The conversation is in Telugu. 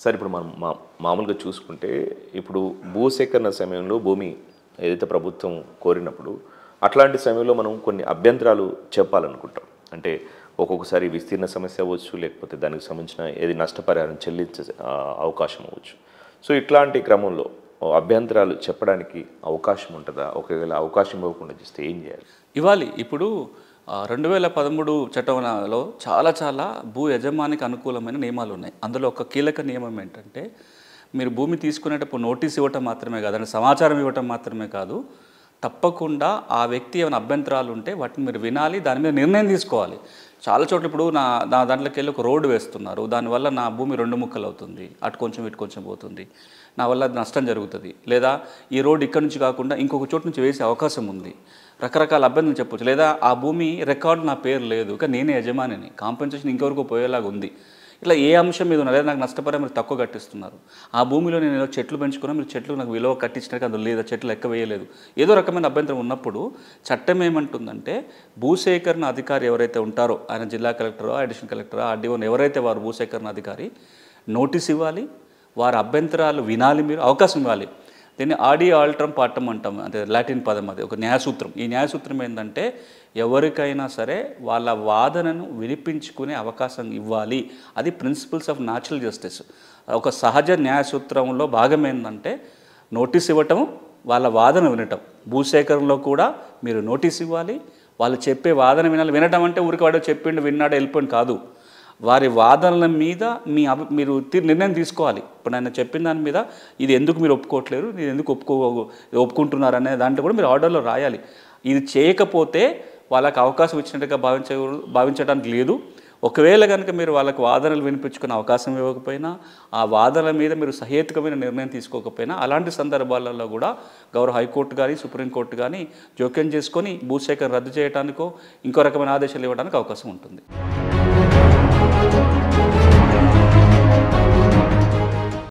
సార్ ఇప్పుడు మనం మామూలుగా చూసుకుంటే ఇప్పుడు భూసేకరణ సమయంలో భూమి ఏదైతే ప్రభుత్వం కోరినప్పుడు అట్లాంటి సమయంలో మనం కొన్ని అభ్యంతరాలు చెప్పాలనుకుంటాం. అంటే ఒక్కొక్కసారి విస్తీర్ణ సమస్య అవ్వచ్చు, లేకపోతే దానికి సంబంధించిన ఏది నష్టపరిహారం చెల్లించే అవకాశం అవ్వచ్చు. సో ఇట్లాంటి క్రమంలో అభ్యంతరాలు చెప్పడానికి అవకాశం ఉంటుందా? ఒకవేళ అవకాశం ఇవ్వకుండా చేస్తే ఏం చేయాలి? ఇవ్వాలి. ఇప్పుడు 2013 చట్టంలో చాలా భూ యజమానికి అనుకూలమైన నియమాలు ఉన్నాయి. అందులో ఒక కీలక నియమం ఏంటంటే, మీరు భూమి తీసుకునేటప్పుడు నోటీస్ ఇవ్వటం మాత్రమే కాదు, అంటే సమాచారం ఇవ్వటం మాత్రమే కాదు, తప్పకుండా ఆ వ్యక్తి ఏమైనా అభ్యంతరాలు ఉంటే వాటిని మీరు వినాలి, దాని మీద నిర్ణయం తీసుకోవాలి. చాలా చోట్ల ఇప్పుడు నా దాంట్లోకి వెళ్ళి ఒక రోడ్డు వేస్తున్నారు, దానివల్ల నా భూమి 2 ముక్కలు అవుతుంది, అటు కొంచెం ఇటు కొంచెం పోతుంది, నా వల్ల నష్టం జరుగుతుంది, లేదా ఈ రోడ్డు ఇక్కడ నుంచి కాకుండా ఇంకొక చోటు నుంచి వేసే అవకాశం ఉంది, రకరకాల అభ్యంతరం చెప్పొచ్చు. లేదా ఆ భూమి రికార్డు నా పేరు లేదు కానీ నేనే యజమానిని, కాంపెన్సేషన్ ఇంకెవరకు పోయేలాగా ఉంది. ఇట్లా ఏ అంశం మీద ఉన్నా, లేదా నాకు నష్టపరిహారం మీరు తక్కువ కట్టిస్తున్నారు, ఆ భూమిలో నేను ఏదో చెట్లు పెంచుకున్నా, మీరు చెట్లు నాకు విలువ కట్టించినాక అందులో లేదా చెట్లు లెక్క వేయలేదు, ఏదో రకమైన అభ్యంతరం ఉన్నప్పుడు చట్టం ఏమంటుందంటే, భూసేకరణ అధికారి ఎవరైతే ఉంటారో, ఆయన జిల్లా కలెక్టరో, అడిషనల్ కలెక్టరో, ఆర్డీఓ ఎవరైతే వారు భూసేకరణ అధికారి నోటీస్ ఇవ్వాలి, వారి అభ్యంతరాలు వినాలి, మీరు అవకాశం ఇవ్వాలి. దీన్ని ఆడి ఆల్ట్రమ్ పార్టమ్ అంటాం, అంటే లాటిన్ పదం, అది ఒక న్యాయసూత్రం. ఈ న్యాయసూత్రం ఏంటంటే, ఎవరికైనా సరే వాళ్ళ వాదనను వినిపించుకునే అవకాశం ఇవ్వాలి. అది ప్రిన్సిపల్స్ ఆఫ్ న్యాచురల్ జస్టిస్. ఒక సహజ న్యాయసూత్రంలో భాగం ఏంటంటే నోటీస్ ఇవ్వటం, వాళ్ళ వాదన వినటం. భూసేకరణలో కూడా మీరు నోటీస్ ఇవ్వాలి, వాళ్ళు చెప్పే వాదన వినాలి. వినటం అంటే ఊరికి వాడు చెప్పిండు విన్నాడు వెళ్ళిపోయింది కాదు, వారి వాదనల మీద మీరు నిర్ణయం తీసుకోవాలి. ఇప్పుడు ఆయన చెప్పిన దాని మీద ఇది ఎందుకు మీరు ఒప్పుకోవట్లేరు, ఇది ఎందుకు ఒప్పుకుంటున్నారు అనే దాంట్లో కూడా మీరు ఆర్డర్లో రాయాలి. ఇది చేయకపోతే వాళ్ళకి అవకాశం ఇచ్చినట్టుగా భావించడానికి లేదు. ఒకవేళ కనుక మీరు వాళ్ళకి వాదనలు వినిపించుకునే అవకాశం ఇవ్వకపోయినా, ఆ వాదనల మీద మీరు సహేతుకమైన నిర్ణయం తీసుకోకపోయినా, అలాంటి సందర్భాలలో కూడా గౌరవ హైకోర్టు కానీ సుప్రీంకోర్టు కానీ జోక్యం చేసుకొని భూసేకరణ రద్దు చేయడానికో ఇంకో రకమైన ఆదేశాలు ఇవ్వడానికి అవకాశం ఉంటుంది.